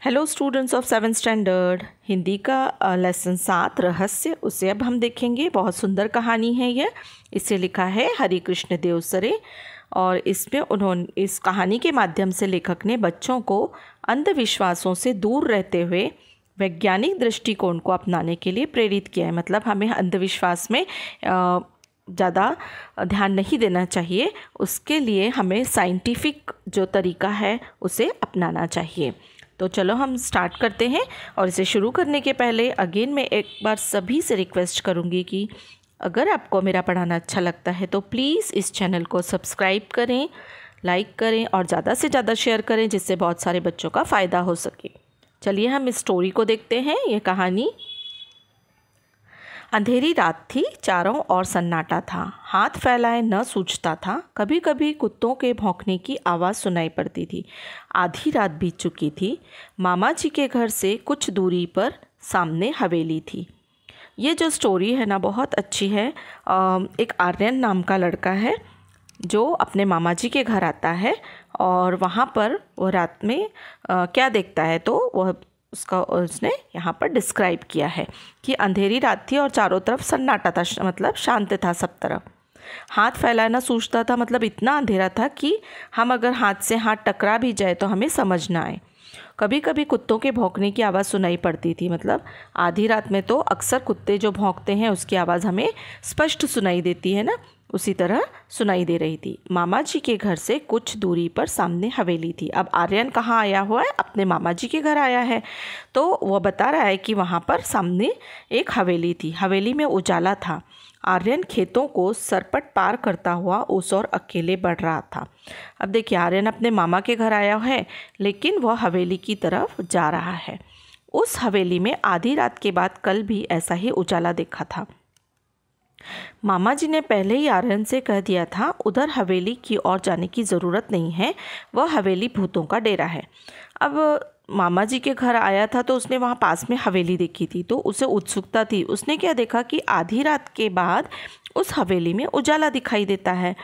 Hello students of 7th standard. Hindi का lesson 7 रहस्य, उसे अब हम देखेंगे। बहुत सुंदर कहानी है यह। इसे लिखा है हरिकृष्ण देवसरे और इसमें उन्होंने इस कहानी के माध्यम से लेखक ने बच्चों को अंधविश्वासों से दूर रहते हुए वैज्ञानिक दृष्टिकोण को अपनाने के लिए प्रेरित किया है। मतलब हमें अंधविश्वास में ज़्यादा ध्यान नहीं देना चाहिए, उसके लिए हमें साइंटिफिक जो तरीका है उसे अपनाना चाहिए। तो चलो हम स्टार्ट करते हैं। और इसे शुरू करने के पहले अगेन मैं एक बार सभी से रिक्वेस्ट करूँगी कि अगर आपको मेरा पढ़ाना अच्छा लगता है तो प्लीज़ इस चैनल को सब्सक्राइब करें, लाइक करें और ज़्यादा से ज़्यादा शेयर करें, जिससे बहुत सारे बच्चों का फ़ायदा हो सके। चलिए हम इस स्टोरी को देखते हैं। ये कहानी। अंधेरी रात थी, चारों ओर सन्नाटा था, हाथ फैलाए न सूझता था। कभी कभी कुत्तों के भौंकने की आवाज़ सुनाई पड़ती थी। आधी रात बीत चुकी थी। मामा जी के घर से कुछ दूरी पर सामने हवेली थी। ये जो स्टोरी है ना, बहुत अच्छी है। एक आर्यन नाम का लड़का है जो अपने मामा जी के घर आता है और वहाँ पर वो रात में क्या देखता है, तो वह उसने यहाँ पर डिस्क्राइब किया है कि अंधेरी रात थी और चारों तरफ सन्नाटा था, मतलब शांत था सब तरफ। हाथ फैलाना सूझता था, मतलब इतना अंधेरा था कि हम अगर हाथ से हाथ टकरा भी जाए तो हमें समझ ना आए। कभी कभी कुत्तों के भौंकने की आवाज़ सुनाई पड़ती थी, मतलब आधी रात में तो अक्सर कुत्ते जो भौंकते हैं उसकी आवाज़ हमें स्पष्ट सुनाई देती है ना, उसी तरह सुनाई दे रही थी। मामा जी के घर से कुछ दूरी पर सामने हवेली थी। अब आर्यन कहाँ आया हुआ है? अपने मामा जी के घर आया है। तो वह बता रहा है कि वहाँ पर सामने एक हवेली थी। हवेली में उजाला था। आर्यन खेतों को सरपट पार करता हुआ उस ओर अकेले बढ़ रहा था। अब देखिए, आर्यन अपने मामा के घर आया है, लेकिन वह हवेली की तरफ जा रहा है। उस हवेली में आधी रात के बाद कल भी ऐसा ही उजाला देखा था। मामा जी ने पहले ही आर्यन से कह दिया था, उधर हवेली की ओर जाने की ज़रूरत नहीं है, वह हवेली भूतों का डेरा है। अब मामा जी के घर आया था तो उसने वहाँ पास में हवेली देखी थी, तो उसे उत्सुकता थी। उसने क्या देखा कि आधी रात के बाद उस हवेली में उजाला दिखाई देता है,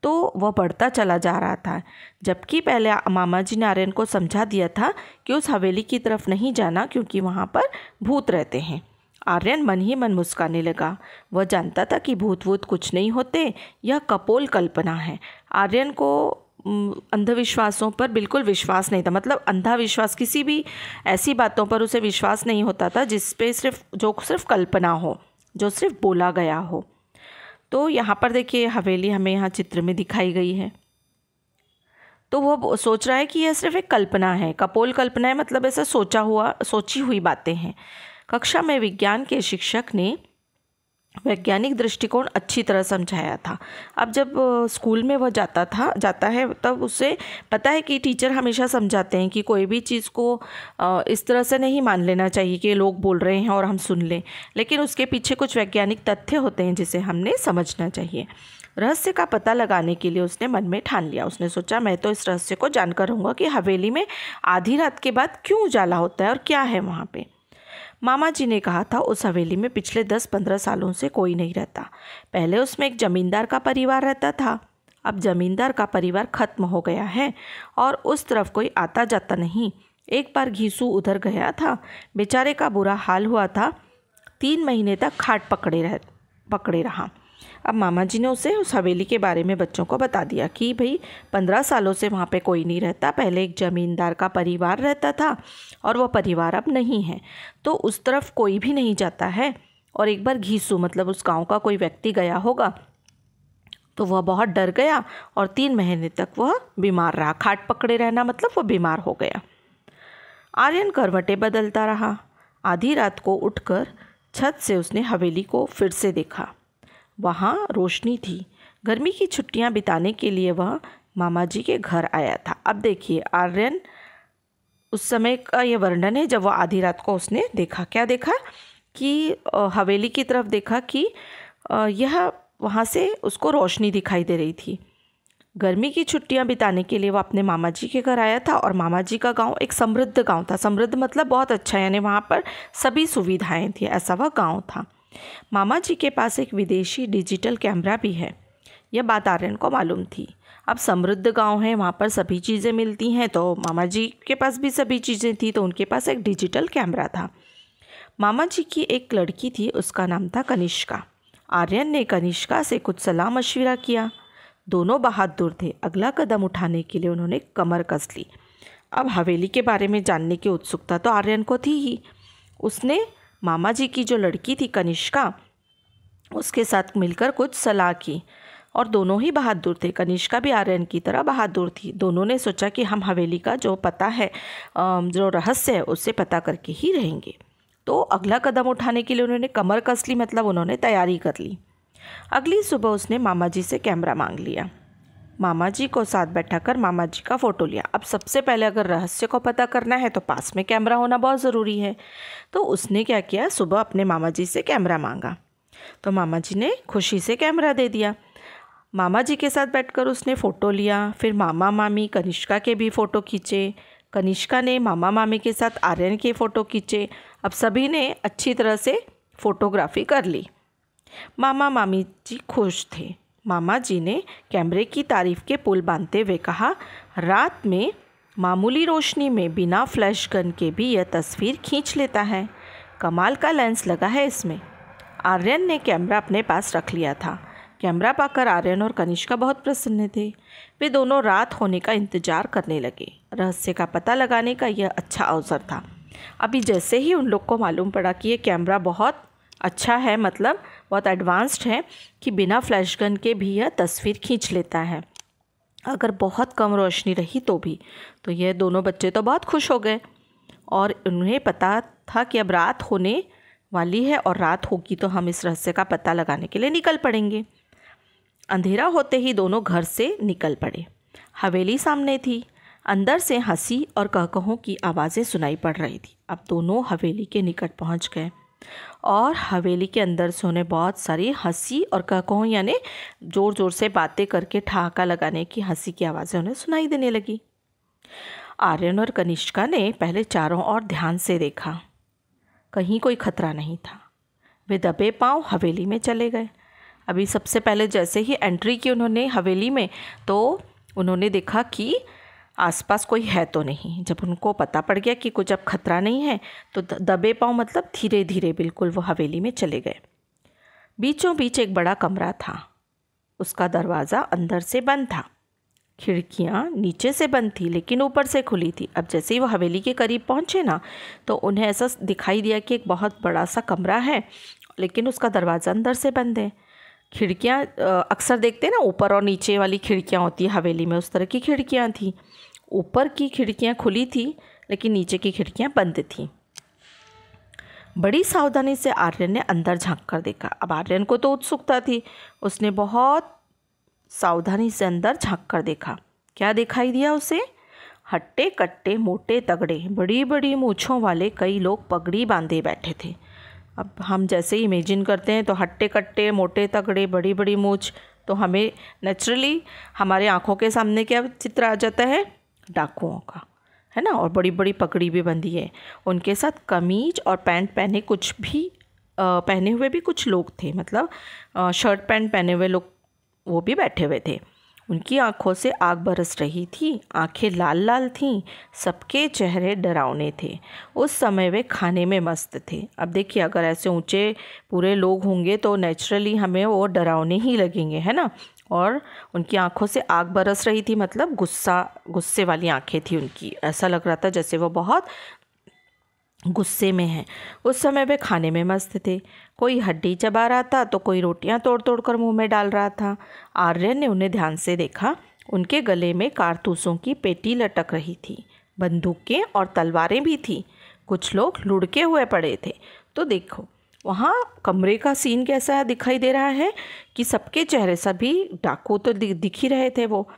तो वह बढ़ता चला जा रहा था। जबकि पहले मामा जी ने आर्यन को समझा दिया था कि उस हवेली की तरफ नहीं जाना, क्योंकि वहाँ पर भूत रहते हैं। आर्यन मन ही मन मुस्काने लगा। वह जानता था कि भूत वूत कुछ नहीं होते, यह कपोल कल्पना है। आर्यन को अंधविश्वासों पर बिल्कुल विश्वास नहीं था, मतलब अंधा विश्वास, किसी भी ऐसी बातों पर उसे विश्वास नहीं होता था जिस पे सिर्फ कल्पना हो, जो सिर्फ बोला गया हो। तो यहाँ पर देखिए, हवेली हमें यहाँ चित्र में दिखाई गई है। तो वो सोच रहा है कि यह सिर्फ एक कल्पना है, कपोल कल्पना है, मतलब ऐसा सोची हुई बातें हैं। कक्षा में विज्ञान के शिक्षक ने वैज्ञानिक दृष्टिकोण अच्छी तरह समझाया था। अब जब स्कूल में वह जाता है तब उसे पता है कि टीचर हमेशा समझाते हैं कि कोई भी चीज़ को इस तरह से नहीं मान लेना चाहिए कि लोग बोल रहे हैं और हम सुन लें, लेकिन उसके पीछे कुछ वैज्ञानिक तथ्य होते हैं जिसे हमने समझना चाहिए। रहस्य का पता लगाने के लिए उसने मन में ठान लिया। उसने सोचा, मैं तो इस रहस्य को जानकर रहूँगा कि हवेली में आधी रात के बाद क्यों उजाला होता है और क्या है वहाँ पे। मामा जी ने कहा था, उस हवेली में पिछले 10-15 सालों से कोई नहीं रहता। पहले उसमें एक जमींदार का परिवार रहता था। अब जमींदार का परिवार खत्म हो गया है और उस तरफ कोई आता जाता नहीं। एक बार घीसू उधर गया था, बेचारे का बुरा हाल हुआ था। 3 महीने तक खाट पकड़े रहा। अब मामा जी ने उसे उस हवेली के बारे में बच्चों को बता दिया कि भाई 15 सालों से वहाँ पे कोई नहीं रहता। पहले एक ज़मींदार का परिवार रहता था और वह परिवार अब नहीं है, तो उस तरफ कोई भी नहीं जाता है। और एक बार घीसू, मतलब उस गांव का कोई व्यक्ति गया होगा, तो वह बहुत डर गया और 3 महीने तक वह बीमार रहा। खाट पकड़े रहना मतलब वह बीमार हो गया। आर्यन करवटें बदलता रहा। आधी रात को उठकर छत से उसने हवेली को फिर से देखा। वहाँ रोशनी थी। गर्मी की छुट्टियाँ बिताने के लिए वह मामा जी के घर आया था। अब देखिए, आर्यन उस समय का ये वर्णन है जब वह आधी रात को उसने देखा। क्या देखा कि हवेली की तरफ देखा कि यह वहाँ से उसको रोशनी दिखाई दे रही थी। गर्मी की छुट्टियाँ बिताने के लिए वह अपने मामा जी के घर आया था और मामा जी का गांव एक समृद्ध गांव था। समृद्ध मतलब बहुत अच्छा, यानी वहाँ पर सभी सुविधाएं थी, ऐसा वह गांव था। मामा जी के पास एक विदेशी डिजिटल कैमरा भी है, यह बात आर्यन को मालूम थी। अब समृद्ध गांव है, वहाँ पर सभी चीज़ें मिलती हैं, तो मामा जी के पास भी सभी चीज़ें थी, तो उनके पास एक डिजिटल कैमरा था। मामा जी की एक लड़की थी, उसका नाम था कनिष्का। आर्यन ने कनिष्का से कुछ सलाह मशविरा किया। दोनों बहादुर थे। अगला कदम उठाने के लिए उन्होंने कमर कस ली। अब हवेली के बारे में जानने की उत्सुकता तो आर्यन को थी ही। उसने मामा जी की जो लड़की थी कनिष्का, उसके साथ मिलकर कुछ सलाह की, और दोनों ही बहादुर थे। कनिष्का भी आर्यन की तरह बहादुर थी। दोनों ने सोचा कि हम हवेली का जो पता है, जो रहस्य है, उससे पता करके ही रहेंगे। तो अगला कदम उठाने के लिए उन्होंने कमर कस ली, मतलब उन्होंने तैयारी कर ली। अगली सुबह उसने मामा जी से कैमरा मांग लिया। मामा जी को साथ बैठाकर मामा जी का फ़ोटो लिया। अब सबसे पहले अगर रहस्य को पता करना है तो पास में कैमरा होना बहुत ज़रूरी है। तो उसने क्या किया, सुबह अपने मामा जी से कैमरा मांगा, तो मामा जी ने खुशी से कैमरा दे दिया। मामा जी के साथ बैठकर उसने फ़ोटो लिया। फिर मामा मामी कनिष्का के भी फ़ोटो खींचे। कनिष्का ने मामा मामी के साथ आर्यन के फ़ोटो खींचे। अब सभी ने अच्छी तरह से फ़ोटोग्राफी कर ली। मामा मामी जी खुश थे। मामा जी ने कैमरे की तारीफ के पुल बांधते हुए कहा, रात में मामूली रोशनी में बिना फ्लैश गन के भी यह तस्वीर खींच लेता है। कमाल का लेंस लगा है इसमें। आर्यन ने कैमरा अपने पास रख लिया था। कैमरा पाकर आर्यन और कनिष्का बहुत प्रसन्न थे। वे दोनों रात होने का इंतजार करने लगे। रहस्य का पता लगाने का यह अच्छा अवसर था। अभी जैसे ही उन लोग को मालूम पड़ा कि ये कैमरा बहुत अच्छा है, मतलब बहुत एडवांस्ड है, कि बिना फ्लैश गन के भी यह तस्वीर खींच लेता है, अगर बहुत कम रोशनी रही तो भी, तो ये दोनों बच्चे तो बहुत खुश हो गए। और उन्हें पता था कि अब रात होने वाली है, और रात होगी तो हम इस रहस्य का पता लगाने के लिए निकल पड़ेंगे। अंधेरा होते ही दोनों घर से निकल पड़े। हवेली सामने थी। अंदर से हंसी और कहकहों की आवाज़ें सुनाई पड़ रही थी। अब दोनों हवेली के निकट पहुंच गए, और हवेली के अंदर से उन्हें बहुत सारी हंसी और कहकहों, यानी ज़ोर ज़ोर से बातें करके ठहाका लगाने की हंसी की आवाज़ें उन्हें सुनाई देने लगी। आर्यन और कनिष्का ने पहले चारों ओर ध्यान से देखा। कहीं कोई खतरा नहीं था। वे दबे पांव हवेली में चले गए। अभी सबसे पहले जैसे ही एंट्री की उन्होंने हवेली में, तो उन्होंने देखा कि आसपास कोई है तो नहीं। जब उनको पता पड़ गया कि कुछ अब खतरा नहीं है, तो दबे पांव मतलब धीरे धीरे बिल्कुल वो हवेली में चले गए। बीचों बीच एक बड़ा कमरा था। उसका दरवाज़ा अंदर से बंद था। खिड़कियाँ नीचे से बंद थी लेकिन ऊपर से खुली थी। अब जैसे ही वो हवेली के करीब पहुँचे ना, तो उन्हें ऐसा दिखाई दिया कि एक बहुत बड़ा सा कमरा है, लेकिन उसका दरवाज़ा अंदर से बंद है। खिड़कियाँ अक्सर देखते हैं ना, ऊपर और नीचे वाली खिड़कियाँ होती है हवेली में, उस तरह की खिड़कियाँ थी। ऊपर की खिड़कियाँ खुली थी लेकिन नीचे की खिड़कियाँ बंद थीं। बड़ी सावधानी से आर्यन ने अंदर झांक कर देखा। अब आर्यन को तो उत्सुकता थी। उसने बहुत सावधानी से अंदर झांक कर देखा। क्या दिखाई दिया उसे? हट्टे कट्टे मोटे तगड़े बड़ी बड़ी मूँछों वाले कई लोग पगड़ी बांधे बैठे थे। अब हम जैसे इमेजिन करते हैं तो हट्टे कट्टे मोटे तगड़े बड़ी बड़ी मूँछ, तो हमें नेचुरली हमारे आँखों के सामने क्या चित्र आ जाता है? डाकुओं का, है ना। और बड़ी बड़ी पगड़ी भी बंधी है। उनके साथ कमीज और पैंट पहने कुछ भी पहने हुए भी कुछ लोग थे, मतलब शर्ट पैंट पहने हुए लोग वो भी बैठे हुए थे। उनकी आंखों से आग बरस रही थी। आंखें लाल लाल थीं। सबके चेहरे डरावने थे। उस समय वे खाने में मस्त थे। अब देखिए, अगर ऐसे ऊंचे पूरे लोग होंगे तो नेचुरली हमें वो डरावने ही लगेंगे, है ना। और उनकी आंखों से आग बरस रही थी, मतलब गुस्से वाली आंखें थी उनकी। ऐसा लग रहा था जैसे वो बहुत गुस्से में हैं। उस समय वे खाने में मस्त थे। कोई हड्डी चबा रहा था तो कोई रोटियां तोड़ तोड़ कर मुँह में डाल रहा था। आर्यन ने उन्हें ध्यान से देखा। उनके गले में कारतूसों की पेटी लटक रही थी। बंदूकें और तलवारें भी थीं। कुछ लोग लुढ़के हुए पड़े थे। तो देखो वहाँ कमरे का सीन कैसा दिखाई दे रहा है कि सबके चेहरे, सभी डाकू तो दिख ही रहे थे वो,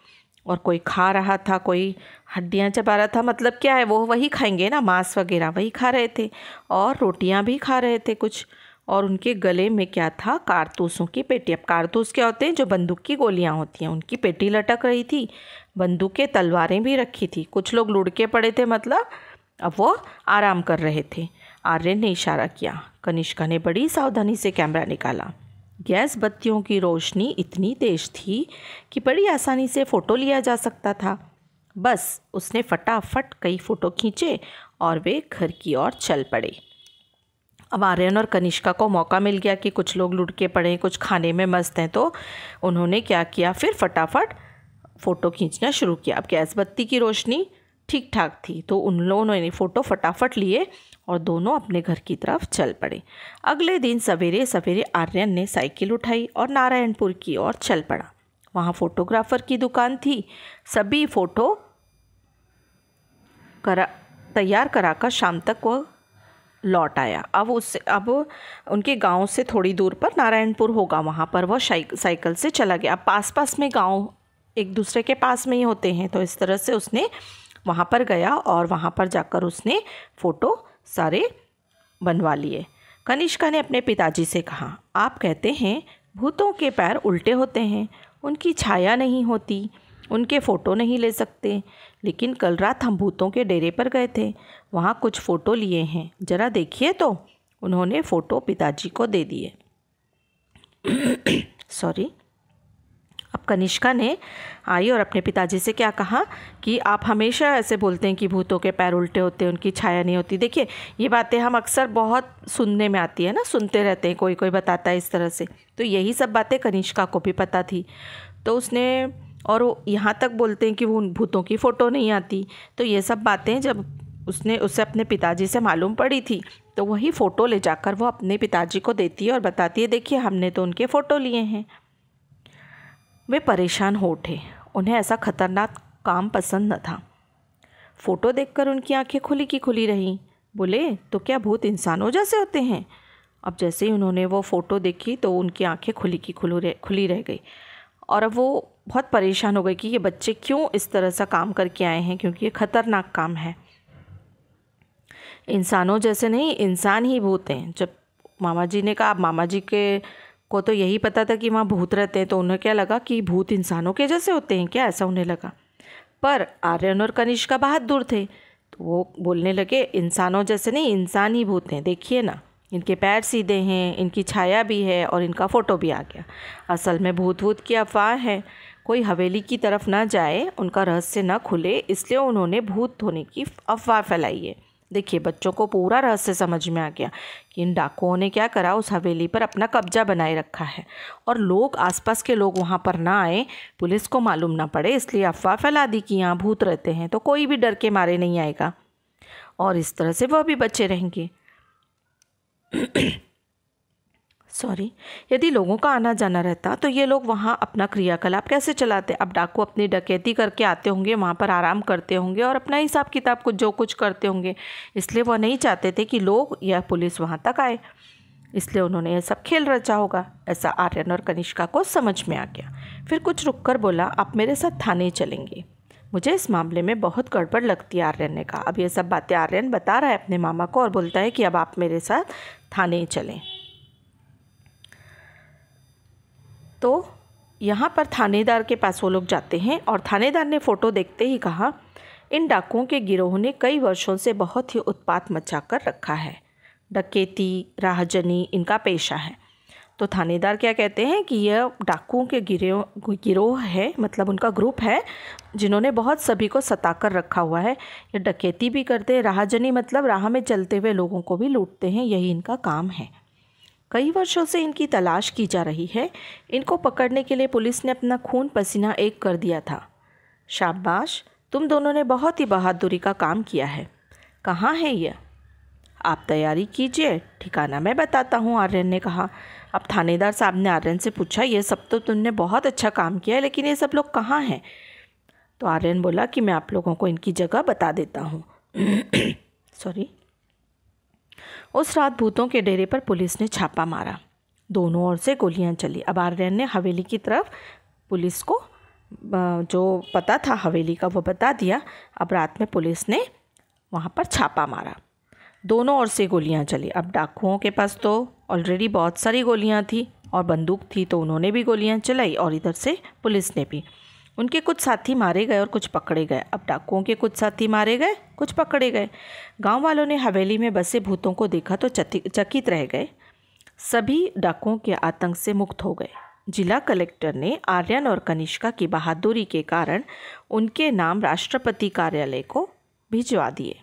और कोई खा रहा था, कोई हड्डियाँ चबा रहा था। मतलब क्या है, वो वही खाएंगे ना, मांस वगैरह वही खा रहे थे, और रोटियां भी खा रहे थे कुछ। और उनके गले में क्या था? कारतूसों की पेटी। अब कारतूस क्या होते हैं? जो बंदूक की गोलियां होती हैं, उनकी पेटी लटक रही थी। बंदूकें तलवारें भी रखी थी। कुछ लोग लुढ़के पड़े थे, मतलब अब वो आराम कर रहे थे। आर्यन ने इशारा किया। कनिष्का ने बड़ी सावधानी से कैमरा निकाला। गैस बत्तियों की रोशनी इतनी तेज थी कि बड़ी आसानी से फ़ोटो लिया जा सकता था। बस उसने फटाफट कई फ़ोटो खींचे और वे घर की ओर चल पड़े। अब आर्यन और कनिष्का को मौका मिल गया कि कुछ लोग लुढ़के के पड़े, कुछ खाने में मस्त हैं, तो उन्होंने क्या किया, फिर फटाफट फ़ोटो खींचना शुरू किया। अब गैस बत्ती की रोशनी ठीक ठाक थी तो उन लोगों ने फ़ोटो फटाफट लिए और दोनों अपने घर की तरफ चल पड़े। अगले दिन सवेरे सवेरे आर्यन ने साइकिल उठाई और नारायणपुर की ओर चल पड़ा। वहाँ फ़ोटोग्राफ़र की दुकान थी। सभी फ़ोटो तैयार कराकर शाम तक वो लौट आया। अब उनके गांव से थोड़ी दूर पर नारायणपुर होगा, वहाँ पर वह साइकिल से चला गया। अब पास में गांव एक दूसरे के पास में ही होते हैं, तो इस तरह से उसने वहाँ पर गया और वहाँ पर जाकर उसने फ़ोटो सारे बनवा लिए। कनिष्का ने अपने पिताजी से कहा, आप कहते हैं भूतों के पैर उल्टे होते हैं, उनकी छाया नहीं होती, उनके फ़ोटो नहीं ले सकते, लेकिन कल रात हम भूतों के डेरे पर गए थे, वहाँ कुछ फ़ोटो लिए हैं, ज़रा देखिए। तो उन्होंने फ़ोटो पिताजी को दे दिए। सॉरी। अब कनिष्का ने आई और अपने पिताजी से क्या कहा कि आप हमेशा ऐसे बोलते हैं कि भूतों के पैर उल्टे होते हैं, उनकी छाया नहीं होती। देखिए, ये बातें हम अक्सर बहुत सुनने में आती है ना, सुनते रहते हैं, कोई कोई बताता है इस तरह से। तो यही सब बातें कनिष्का को भी पता थी। तो उसने, और वो यहाँ तक बोलते हैं कि वो भूतों की फ़ोटो नहीं आती। तो ये सब बातें जब उससे अपने पिताजी से मालूम पड़ी थी, तो वही फ़ोटो ले जाकर वो अपने पिताजी को देती है और बताती है, देखिए हमने तो उनके फ़ोटो लिए हैं। वे परेशान हो उठे। उन्हें ऐसा खतरनाक काम पसंद न था। फ़ोटो देखकर उनकी आंखें खुली की खुली रहीं। बोले, तो क्या भूत इंसानों जैसे होते हैं? अब जैसे ही उन्होंने वो फ़ोटो देखी तो उनकी आंखें खुली की खुली रह गई और अब वो बहुत परेशान हो गई कि ये बच्चे क्यों इस तरह सा काम करके आए हैं, क्योंकि ये खतरनाक काम है। इंसानों जैसे नहीं, इंसान ही भूत हैं। जब मामा जी ने कहा, अब मामा जी को तो यही पता था कि वहाँ भूत रहते हैं, तो उन्हें क्या लगा कि भूत इंसानों के जैसे होते हैं क्या, ऐसा उन्हें लगा। पर आर्यन और कनिष्का बहादुर थे, तो वो बोलने लगे, इंसानों जैसे नहीं, इंसान ही भूत हैं, देखिए ना, इनके पैर सीधे हैं, इनकी छाया भी है और इनका फ़ोटो भी आ गया। असल में भूत की अफवाह है, कोई हवेली की तरफ ना जाए, उनका रहस्य न खुले, इसलिए उन्होंने भूत होने की अफवाह फैलाई है। देखिए, बच्चों को पूरा रहस्य समझ में आ गया कि इन डाकुओं ने क्या करा, उस हवेली पर अपना कब्जा बनाए रखा है और लोग, आसपास के लोग वहाँ पर ना आए, पुलिस को मालूम ना पड़े, इसलिए अफवाह फैला दी कि यहाँ भूत रहते हैं, तो कोई भी डर के मारे नहीं आएगा और इस तरह से वह भी बचे रहेंगे। सॉरी। यदि लोगों का आना जाना रहता तो ये लोग वहाँ अपना क्रियाकलाप कैसे चलाते? अब डाकू अपनी डकैती करके आते होंगे, वहाँ पर आराम करते होंगे और अपना हिसाब किताब कुछ जो कुछ करते होंगे, इसलिए वह नहीं चाहते थे कि लोग या पुलिस वहाँ तक आए, इसलिए उन्होंने यह सब खेल रचा होगा। ऐसा आर्यन और कनिष्का को समझ में आ गया। फिर कुछ रुक कर बोला, आप मेरे साथ थाने चलेंगे, मुझे इस मामले में बहुत गड़बड़ लगती है, आर्यन ने कहा। अब ये सब बातें आर्यन बता रहा है अपने मामा को और बोलता है कि अब आप मेरे साथ थाने चलें। तो यहाँ पर थानेदार के पास वो लोग जाते हैं और थानेदार ने फ़ोटो देखते ही कहा, इन डाकुओं के गिरोह ने कई वर्षों से बहुत ही उत्पात मचा कर रखा है, डकैती, राहजनी इनका पेशा है। तो थानेदार क्या कहते हैं कि यह डाकुओं के गिरोह है, मतलब उनका ग्रुप है, जिन्होंने बहुत सभी को सता कर रखा हुआ है। ये डकैती भी करते हैं, राहजनी मतलब राह में चलते हुए लोगों को भी लूटते हैं, यही इनका काम है। कई वर्षों से इनकी तलाश की जा रही है। इनको पकड़ने के लिए पुलिस ने अपना खून पसीना एक कर दिया था। शाबाश, तुम दोनों ने बहुत ही बहादुरी का काम किया है। कहाँ है यह? आप तैयारी कीजिए, ठिकाना मैं बताता हूँ, आर्यन ने कहा। अब थानेदार साहब ने आर्यन से पूछा, ये सब तो तुमने बहुत अच्छा काम किया है, लेकिन ये सब लोग कहाँ हैं? तो आर्यन बोला कि मैं आप लोगों को इनकी जगह बता देता हूँ। सॉरी। उस रात भूतों के डेरे पर पुलिस ने छापा मारा। दोनों ओर से गोलियां चली। अब आर्यन ने हवेली की तरफ पुलिस को जो पता था हवेली का वो बता दिया। अब रात में पुलिस ने वहाँ पर छापा मारा। दोनों ओर से गोलियां चली। अब डाकुओं के पास तो ऑलरेडी बहुत सारी गोलियां थी और बंदूक थी, तो उन्होंने भी गोलियां चलाई और इधर से पुलिस ने भी। उनके कुछ साथी मारे गए और कुछ पकड़े गए। अब डाकुओं के कुछ साथी मारे गए, कुछ पकड़े गए। गांव वालों ने हवेली में बसे भूतों को देखा तो चकित रह गए। सभी डाकुओं के आतंक से मुक्त हो गए। जिला कलेक्टर ने आर्यन और कनिष्का की बहादुरी के कारण उनके नाम राष्ट्रपति कार्यालय को भिजवा दिए।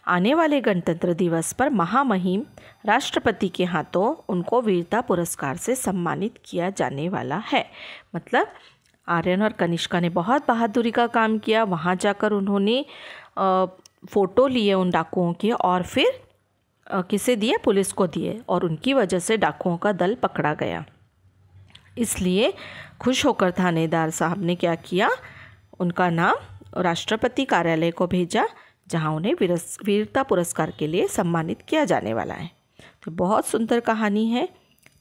आने वाले गणतंत्र दिवस पर महामहिम राष्ट्रपति के हाथों उनको वीरता पुरस्कार से सम्मानित किया जाने वाला है। मतलब आर्यन और कनिष्का ने बहुत बहादुरी का काम किया। वहाँ जाकर उन्होंने फ़ोटो लिए उन डाकुओं के और फिर किसे दिए? पुलिस को दिए, और उनकी वजह से डाकुओं का दल पकड़ा गया। इसलिए खुश होकर थानेदार साहब ने क्या किया? उनका नाम राष्ट्रपति कार्यालय को भेजा, जहां उन्हें वीरता पुरस्कार के लिए सम्मानित किया जाने वाला है। तो बहुत सुंदर कहानी है।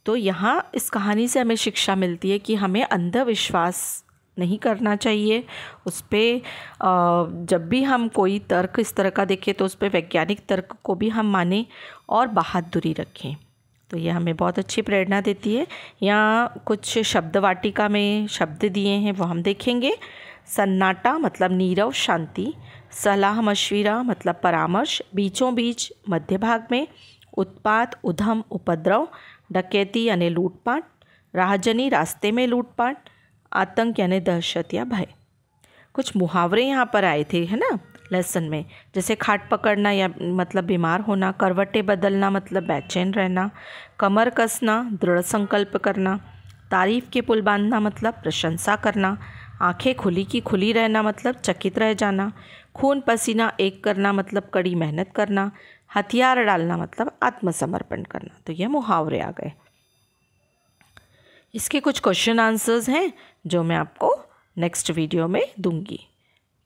तो यहाँ इस कहानी से हमें शिक्षा मिलती है कि हमें अंधविश्वास नहीं करना चाहिए। उस पर जब भी हम कोई तर्क इस तरह का देखें तो उस पर वैज्ञानिक तर्क को भी हम मानें और बहादुरी रखें। तो ये हमें बहुत अच्छी प्रेरणा देती है। यहाँ कुछ शब्द वाटिका में शब्द दिए हैं, वो हम देखेंगे। सन्नाटा मतलब नीरव शांति, सलाह मशविरा मतलब परामर्श, बीचों बीच मध्य भाग में, उत्पात उधम उपद्रव, डकैती यानी लूटपाट, राहजनी रास्ते में लूटपाट, आतंक यानी दहशत या भय। कुछ मुहावरे यहाँ पर आए थे, है ना, लेसन में, जैसे खाट पकड़ना या मतलब बीमार होना, करवटें बदलना मतलब बेचैन रहना, कमर कसना दृढ़ संकल्प करना, तारीफ के पुल बांधना मतलब प्रशंसा करना, आंखें खुली की खुली रहना मतलब चकित रह जाना, खून पसीना एक करना मतलब कड़ी मेहनत करना, हथियार डालना मतलब आत्मसमर्पण करना। तो ये मुहावरे आ गए। इसके कुछ क्वेश्चन आंसर्स हैं जो मैं आपको नेक्स्ट वीडियो में दूंगी।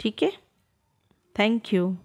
ठीक है, थैंक यू।